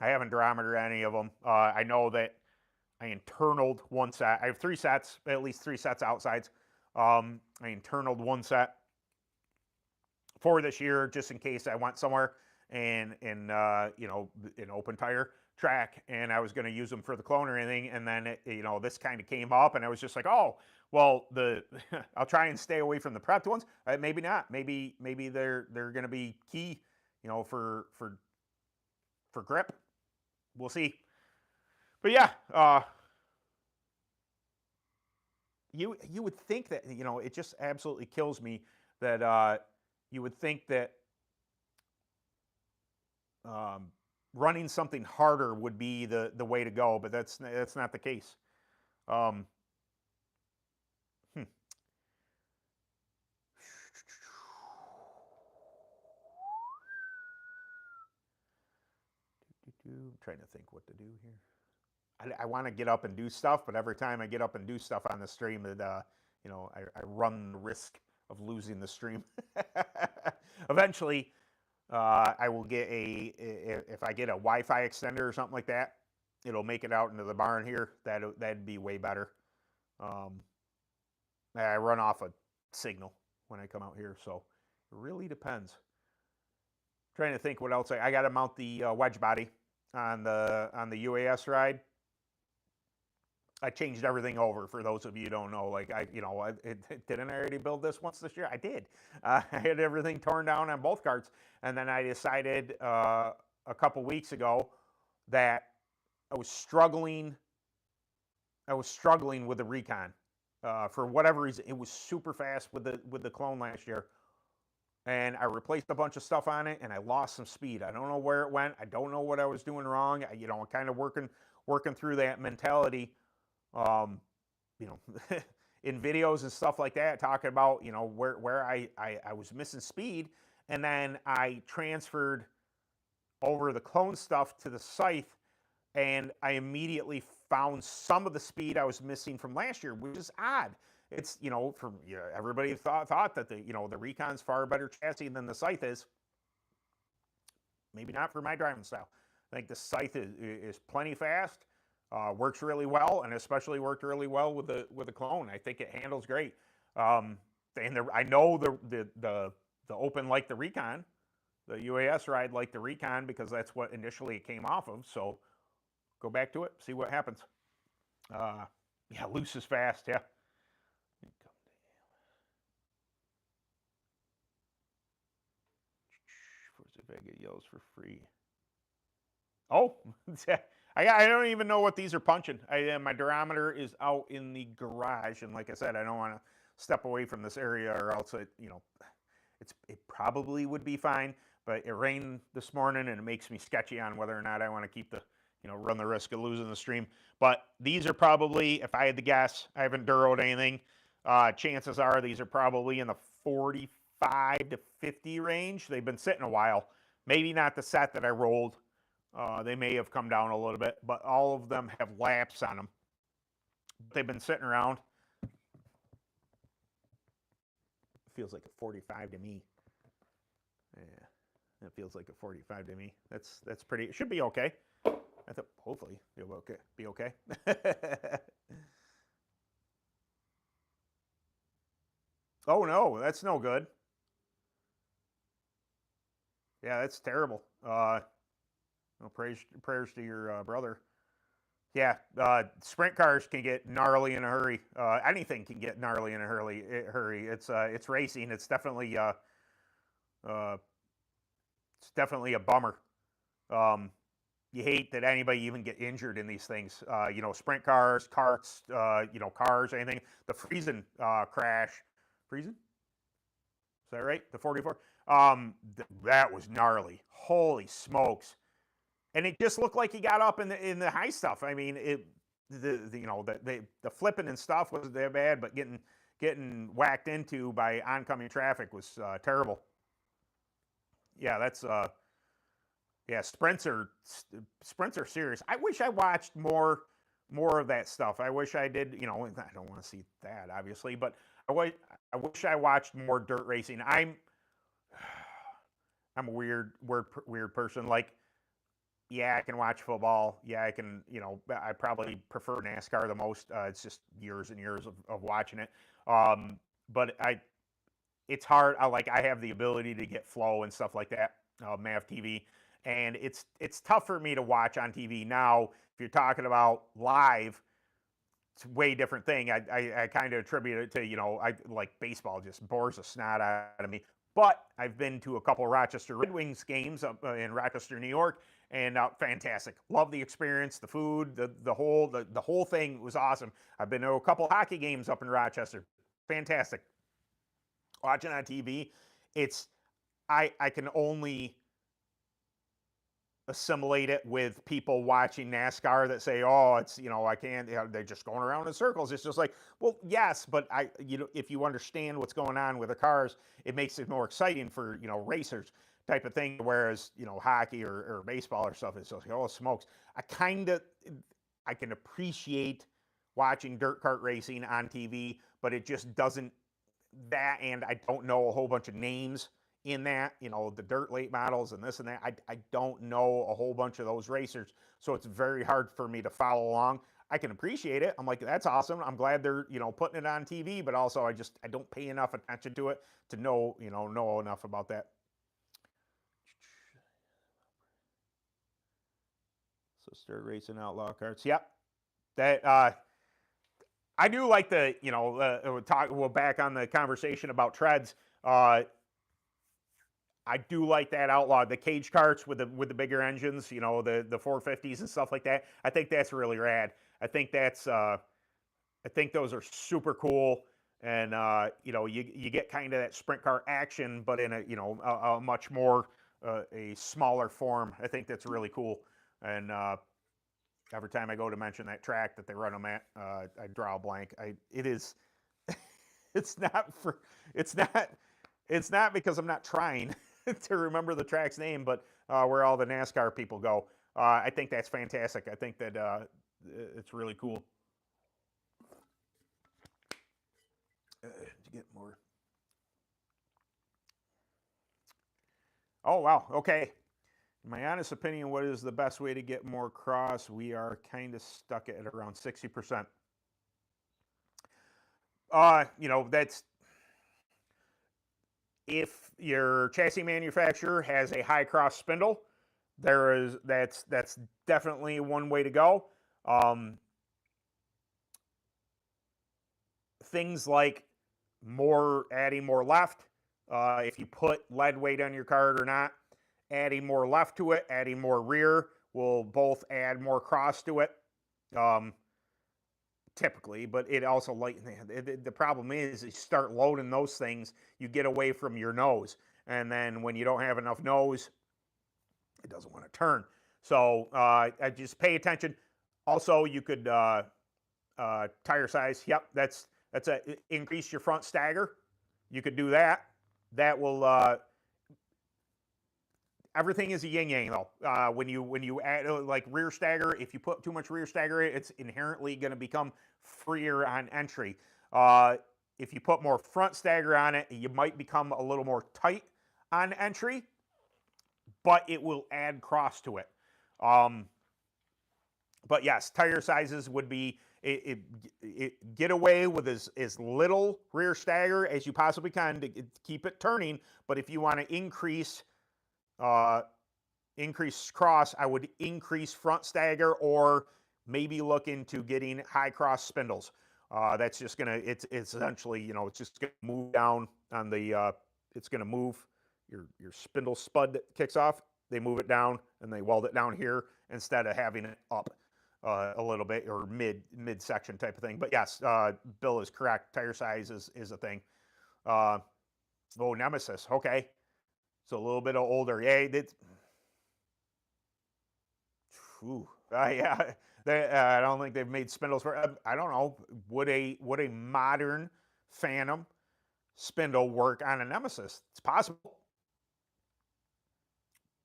I haven't durometered any of them. I know that I internaled one set. I have 3 sets, at least 3 sets outsides. I internaled one set for this year, just in case I went somewhere and you know, an open tire track, and I was going to use them for the clone or anything, and then you know, this kind of came up, and I was just like, oh well, I'll try and stay away from the prepped ones. Maybe not. Maybe they're going to be key, you know, for grip. We'll see. But yeah, you would think that, you know, it just absolutely kills me that you would think that um, running something harder would be the way to go, but that's not the case. Um, hmm. I'm trying to think what to do here. I want to get up and do stuff, but every time I get up and do stuff on the stream, it, you know, I run the risk of losing the stream. Eventually, I will get if I get a Wi-Fi extender or something like that, it'll make it out into the barn here. That'd be way better. Um, I run off a signal when I come out here, so it really depends. Trying to think what else I got to mount the wedge body on the UAS ride. I changed everything over, for those of you who don't know. Like, didn't I already build this once this year? I did. I had everything torn down on both carts, and then I decided a couple weeks ago that I was struggling. I was struggling with the Recon for whatever reason. It was super fast with the clone last year, and I replaced a bunch of stuff on it, and I lost some speed. I don't know where it went. I don't know what I was doing wrong. You know, I'm kind of working through that mentality. You know, in videos and stuff like that, talking about, you know, where I was missing speed, and then I transferred over the clone stuff to the scythe, and I immediately found some of the speed I was missing from last year, which is odd. It's, you know, from, you know, everybody thought that the, you know, the Recon's far better chassis than the scythe is. Maybe not for my driving style. I think the scythe is plenty fast. Works really well, and especially worked really well with the clone. I think it handles great. And I know the open like the Recon, the UAS ride like the Recon, because that's what initially it came off of. So go back to it, see what happens. Yeah, loose is fast. Yeah. if I get yellows for free. Oh, I don't even know what these are punching. My durometer is out in the garage, and like I said, I don't want to step away from this area, or else it probably would be fine. But it rained this morning, and it makes me sketchy on whether or not I want to keep the run the risk of losing the stream. But these are probably, if I had to guess, I haven't duroed anything. Chances are these are probably in the 45 to 50 range. They've been sitting a while. Maybe not the set that I rolled. They may have come down a little bit, but all of them have laps on them. They've been sitting around. It feels like a 45 to me. Yeah, that feels like a 45 to me. That's pretty. It should be okay. I thought hopefully it'll okay. Be okay. Oh no, that's no good. Yeah, that's terrible. Well, prayers to your brother. Yeah, sprint cars can get gnarly in a hurry. Anything can get gnarly in a hurry. It's racing. Uh, it's definitely a bummer. You hate that anybody even get injured in these things. Sprint cars, karts, cars, anything. The Friesen crash. Friesen? Is that right? The 44. That was gnarly. Holy smokes! And it just looked like he got up in the high stuff. I mean, the flipping and stuff wasn't that bad, but getting whacked into by oncoming traffic was terrible. Yeah, that's yeah. Sprints are serious. I wish I watched more of that stuff. I wish I did. I don't want to see that obviously, but I wish I watched more dirt racing. I'm a weird person. Like, yeah, I can watch football. Yeah, I can, I probably prefer NASCAR the most. It's just years and years of watching it. But it's hard. I have the ability to get flow and stuff like that, MAV TV. And it's tough for me to watch on TV. Now, if you're talking about live, it's a way different thing. I kind of attribute it to, I like baseball just bores the snot out of me. But I've been to a couple of Rochester Red Wings games up in Rochester, New York, and fantastic. Love the experience, the food, the whole thing was awesome. I've been to a couple of hockey games up in Rochester. Fantastic. Watching on TV, I can only assimilate it with people watching NASCAR that say, "Oh, it's I can't." They're just going around in circles. It's just like, well, yes, but if you understand what's going on with the cars, it makes it more exciting for racers type of thing. Whereas hockey or baseball or stuff is just like, oh smokes. I can appreciate watching dirt kart racing on TV, but it just doesn't that, and I don't know a whole bunch of names in that, the dirt late models and this and that. I don't know a whole bunch of those racers, so it's very hard for me to follow along. I can appreciate it. I'm like, that's awesome. I'm glad they're putting it on TV, but also I don't pay enough attention to it to know enough about that. So start racing outlaw carts. Yep, that I do like the we'll back on the conversation about treads. I do like that outlaw, the cage carts with the bigger engines, the 450s and stuff like that. I think that's really rad. I think those are super cool, and you get kind of that sprint car action, but in a much more a smaller form. I think that's really cool, and every time I go to mention that track that they run them at, I draw a blank. It is, it's not because I'm not trying to remember the track's name, but where all the NASCAR people go. I think that's fantastic. I think that it's really cool. To get more. Oh wow. Okay. In my honest opinion, what is the best way to get more cross? We are kind of stuck at around 60%. That's if your chassis manufacturer has a high cross spindle, that's definitely one way to go. Things like adding more left, if you put lead weight on your card or not, adding more left to it, adding more rear will both add more cross to it. Um, Typically, but it also the problem is you start loading those things, you get away from your nose, and then when you don't have enough nose, it doesn't want to turn. So I just pay attention. Also, you could tire size. Yep, that's a increase your front stagger. You could do that. That will everything is a yin yang though. When you add like rear stagger, if you put too much rear stagger in, it's inherently going to become freer on entry. If you put more front stagger on it, you might become a little more tight on entry, but it will add cross to it. But yes, tire sizes would be get away with as little rear stagger as you possibly can to keep it turning. But if you want to uh, increase cross, I would increase front stagger or maybe look into getting high cross spindles. That's just gonna it's essentially, you know, it's just gonna move down on the it's gonna move your spindle spud that kicks off. They move it down and they weld it down here instead of having it up a little bit or mid-section type of thing. But yes, Bill is correct. Tire size is a thing. Oh, Nemesis. Okay, so a little bit older. Yeah, that's. Yeah. I don't think they've made spindles for. I don't know. Would a modern Phantom spindle work on a Nemesis? It's possible.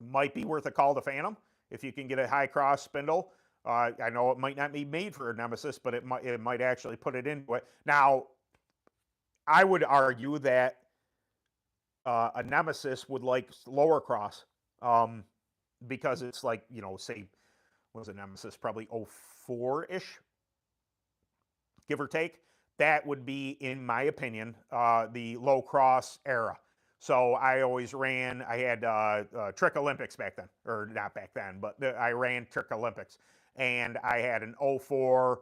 Might be worth a call to Phantom if you can get a high cross spindle. I know it might not be made for a Nemesis, but it might actually put it into it. Now, I would argue that a Nemesis would like lower cross because it's like, you know, say, was a Nemesis probably 04-ish, give or take. That would be, in my opinion, the low cross era. So I always ran, I had Trick Olympics back then, or not back then, but I ran Trick Olympics. And I had an 04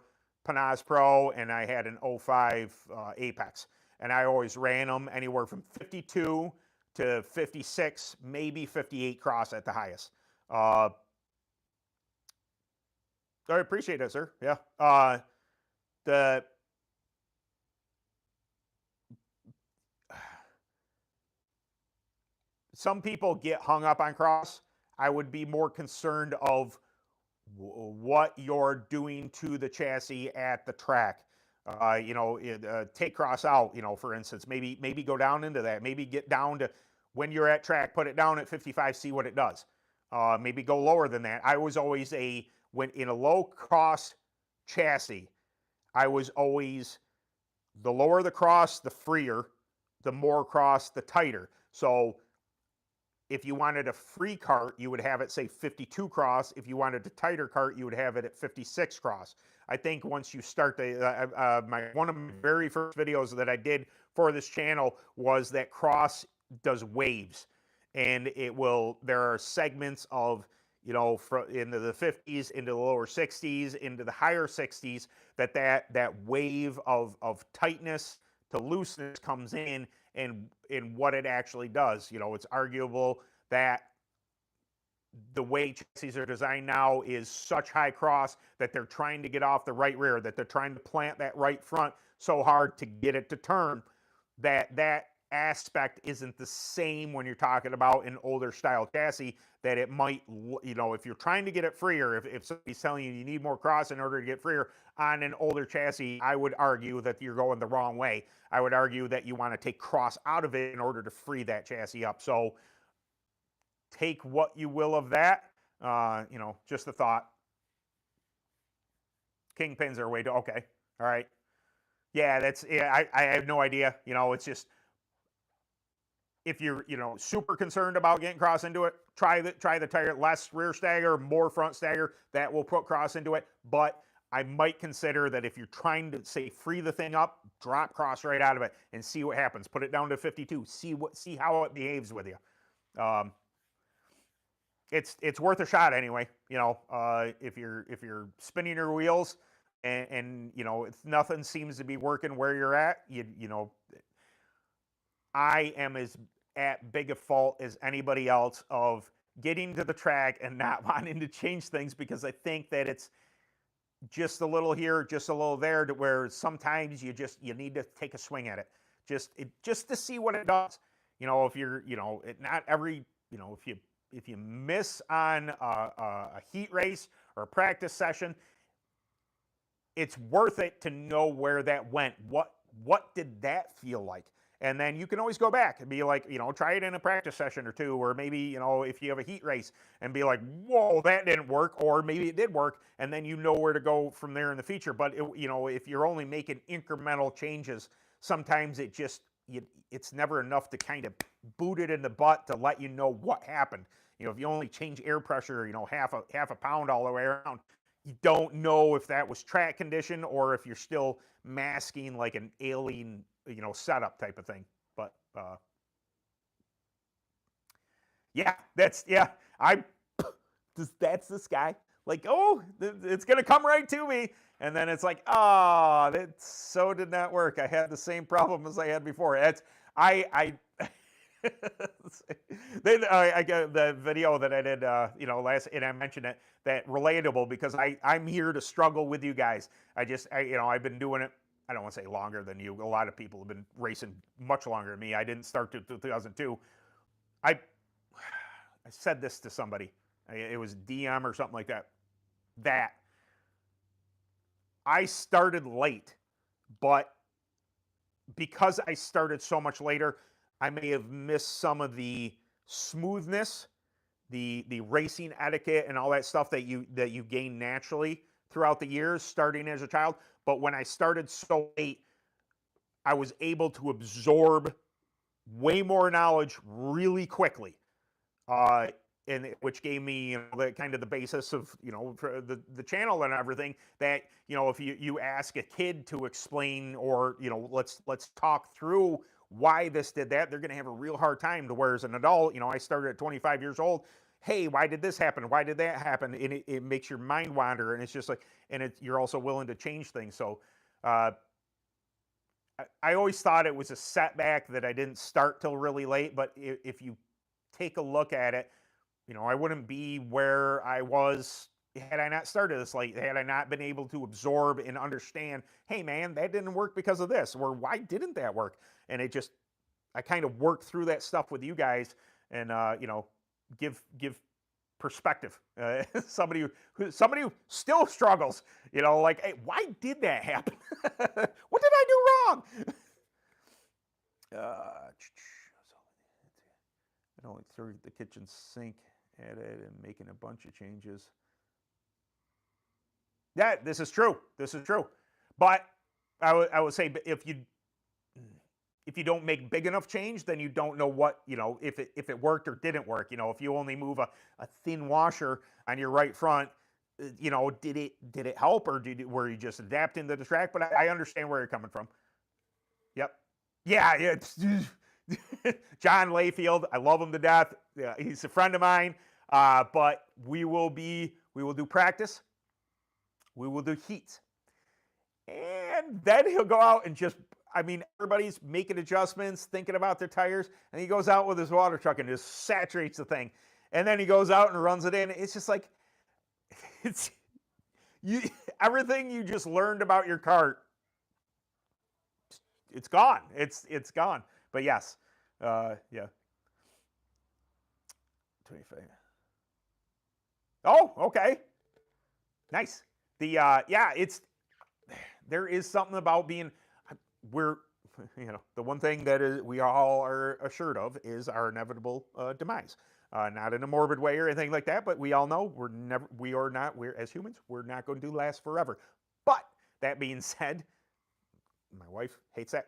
Panaz Pro and I had an 05 Apex. And I always ran them anywhere from 52 to 56, maybe 58 cross at the highest. I appreciate it, sir. Yeah. The Some people get hung up on cross. I would be more concerned of what you're doing to the chassis at the track. You know, take cross out. You know, for instance, maybe go down into that. Maybe get down to when you're at track, put it down at 55, see what it does. Maybe go lower than that. I was always when in a low cross chassis, I was always the lower the cross, the freer, the more cross, the tighter. So if you wanted a free cart, you would have it say 52 cross. If you wanted a tighter cart, you would have it at 56 cross. I think once you start one of my very first videos that I did for this channel was that cross does waves, and there are segments of, you know, into the 50s, into the lower 60s, into the higher 60s, that wave of tightness to looseness comes in, and what it actually does. You know, it's arguable that the way chassis are designed now is such high cross that they're trying to get off the right rear, that they're trying to plant that right front so hard to get it to turn, that aspect isn't the same when you're talking about an older style chassis, that it might, you know, if you're trying to get it freer, if somebody's telling you need more cross in order to get freer on an older chassis, I would argue that you're going the wrong way. I would argue that you want to take cross out of it in order to free that chassis up. So take what you will of that. You know, just a thought. Kingpins are way too, okay. All right. Yeah, I have no idea. You know, it's just, if you're, you know, super concerned about getting cross into it, try the tire, less rear stagger, more front stagger. That will put cross into it. But I might consider that if you're trying to, say, free the thing up, drop cross right out of it and see what happens. Put it down to 52. See how it behaves with you. It's worth a shot anyway. You know, if you're spinning your wheels and you know, if nothing seems to be working where you're at, you know, I am as at big a fault as anybody else of getting to the track and not wanting to change things because I think that it's just a little here, just a little there, to where sometimes you need to take a swing at it, just to see what it does. If you're, not every, if you miss on a heat race or a practice session, it's worth it to know where that went. What did that feel like? And then you can always go back and be like, try it in a practice session or two, or maybe, if you have a heat race and be like, whoa, that didn't work, or maybe it did work, and then you know where to go from there in the future. But, if you're only making incremental changes, sometimes it's never enough to kind of boot it in the butt to let you know what happened. If you only change air pressure, half a pound all the way around, you don't know if that was track condition or if you're still masking like an alien, setup type of thing. But yeah, that's this guy. Like, oh, it's gonna come right to me, and then it's like, oh, that so did not work. I had the same problem as I had before. I then I got the video that I did, last, and I mentioned it, that relatable, because I'm here to struggle with you guys. I've been doing it. I don't want to say longer than you. A lot of people have been racing much longer than me. I didn't start till 2002. I said this to somebody. It was DM or something like that. That I started late, but because I started so much later, I may have missed some of the smoothness, the racing etiquette, and all that stuff that you gain naturally throughout the years, starting as a child. But when I started so late, I was able to absorb way more knowledge really quickly, and which gave me, the kind of the basis of, for the channel and everything. That, if you ask a kid to explain, or, let's talk through why this did that, they're going to have a real hard time. To where as an adult, I started at 25 years old. Hey, why did this happen? Why did that happen? And it makes your mind wander, and it's just like, and you're also willing to change things. So I always thought it was a setback that I didn't start till really late. But if you take a look at it, I wouldn't be where I was had I not started this late, had I not been able to absorb and understand, hey man, that didn't work because of this, or why didn't that work? And I kind of worked through that stuff with you guys, and give perspective. Somebody who still struggles, like, hey, why did that happen? What did I do wrong? I don't throw the kitchen sink at it and making a bunch of changes. Yeah, this is true. This is true. But I would say, if you don't make big enough change, then you don't know what, if it worked or didn't work. If you only move a thin washer on your right front, did it help, or were you just adapting to the track? But I understand where you're coming from. Yep. Yeah. John Layfield, I love him to death. Yeah, he's a friend of mine. But we will do practice. We will do heats. And then he'll go out and everybody's making adjustments, thinking about their tires, and he goes out with his water truck and just saturates the thing. And then he goes out and runs it in. It's just like, everything you just learned about your cart, it's gone. It's gone. But yes, yeah. 25. Oh, okay. Nice. There is something about being, the one thing that we all are assured of is our inevitable demise. Not in a morbid way or anything like that, but we all know we're as humans, we're not going to last forever. But that being said, my wife hates that.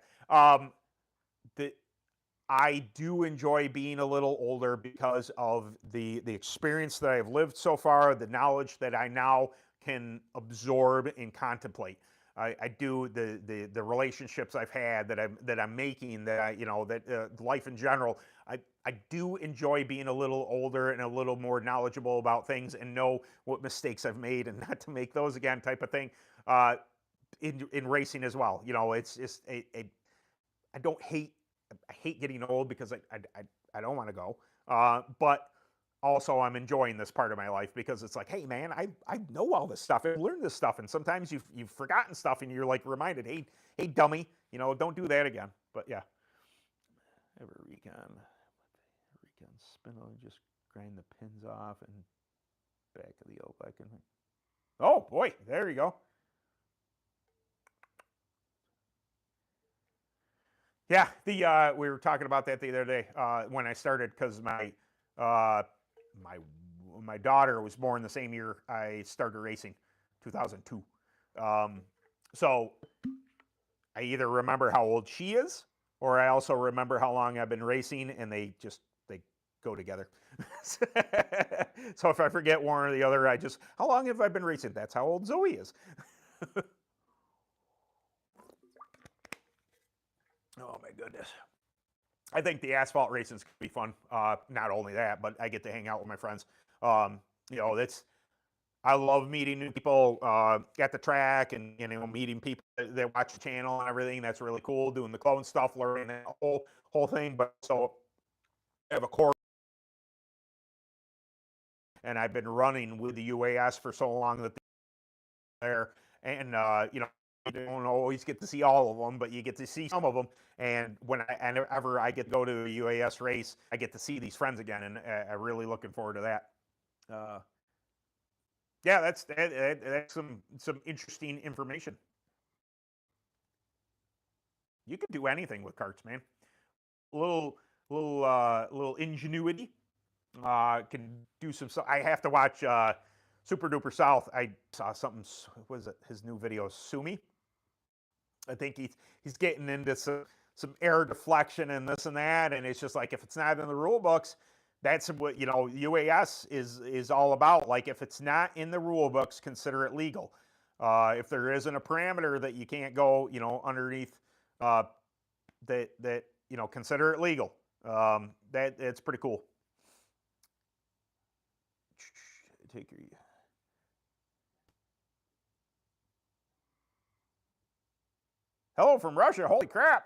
I do enjoy being a little older because of the experience that I've lived so far, the knowledge that I now can absorb and contemplate. I do the relationships I've had that I'm making, that life in general. I do enjoy being a little older and a little more knowledgeable about things, and know what mistakes I've made and not to make those again, type of thing. In racing as well, it's just I hate getting old, because I don't want to go, but also I'm enjoying this part of my life because it's like, hey man, I know all this stuff. I've learned this stuff, and sometimes you've forgotten stuff, and you're like reminded, hey dummy, don't do that again. But yeah, have a recon spindle, just grind the pins off and back of the old back in. Oh boy, there you go. Yeah, we were talking about that the other day when I started because uh, my daughter was born the same year I started racing, 2002. So I either remember how old she is, or I also remember how long I've been racing, and they go together. So if I forget one or the other, how long have I been racing? That's how old Zoe is. Oh my goodness. I think the asphalt racing's gonna be fun. Not only that, but I get to hang out with my friends. Um, I love meeting new people at the track, and meeting people that watch the channel and everything. That's really cool. Doing the clone stuff, learning that whole thing. But so I have a course, and I've been running with the UAS for so long that there, and you don't always get to see all of them, but you get to see some of them. And whenever I get to go to a UAS race, I get to see these friends again, and I'm really looking forward to that. Yeah, that's some interesting information. You can do anything with carts, man. Little ingenuity can do some. I have to watch Super Duper South. I saw something. What is it? His new video, Sumi. I think he's getting into some air deflection and this and that, and it's just like, if it's not in the rule books, that's what UAS is all about. Like, if it's not in the rule books, consider it legal. If there isn't a parameter that you can't go underneath, that consider it legal. It's pretty cool. Take your hello from Russia. Holy crap!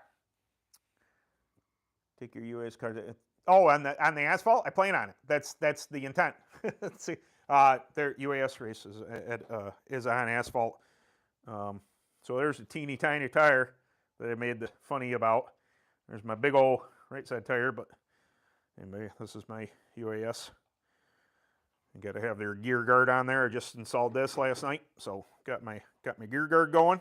Take your US card. Oh, on the asphalt, I plan on it. That's the intent. Let's see. Their UAS race is on asphalt. So there's a teeny tiny tire that I made the funny about. There's my big old right side tire, but anyway, this is my UAS. You got to have their gear guard on there. I just installed this last night, so got my gear guard going.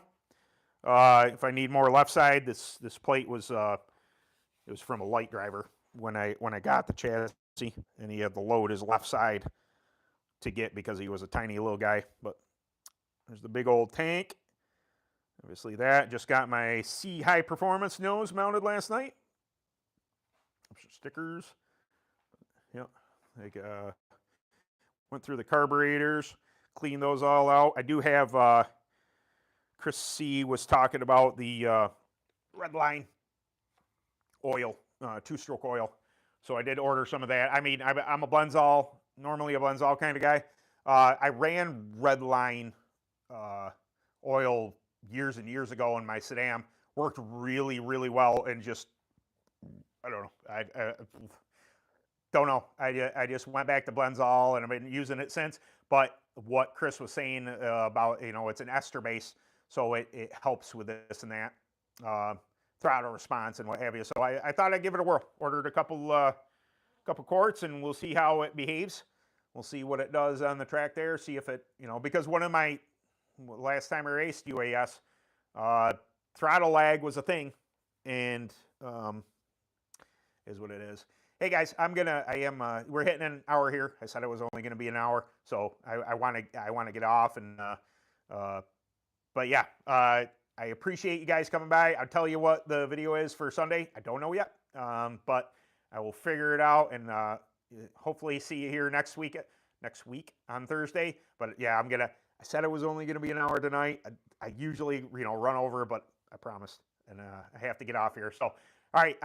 If I need more left side, this plate was it was from a light driver when I got the chassis, and he had to load his left side to get, because he was a tiny little guy. But there's the big old tank. Obviously that. Just got my C high performance nose mounted last night. Some stickers. Yep. Went through the carburetors, cleaned those all out. I do have Chris C was talking about the Redline oil, two-stroke oil. So I did order some of that. I mean, I'm a Blendzall, normally a Blendzall kind of guy. I ran Redline oil years and years ago in my sedan. Worked really, really well, and just, I don't know. I don't know. I just went back to Blendzall, and I've been using it since. But what Chris was saying about, it's an ester base, so it helps with this and that. Throttle response and what have you. So I thought I'd give it a whirl. Ordered a couple quarts, and we'll see how it behaves. We'll see what it does on the track there. See if it, because one of my last time I raced UAS, throttle lag was a thing, and is what it is. Hey guys, we're hitting an hour here. I said it was only going to be an hour, so I want to get off, and but yeah, I appreciate you guys coming by. I'll tell you what the video is for Sunday. I don't know yet, but I will figure it out, and hopefully see you here next week on Thursday. But yeah, I said it was only gonna be an hour tonight. I usually run over, but I promised, and I have to get off here. So all right,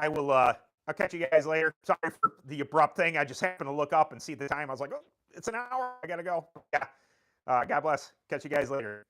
I'll catch you guys later. Sorry for the abrupt thing. I just happened to look up and see the time. I was like, oh, it's an hour. I gotta go. Yeah. God bless. Catch you guys later.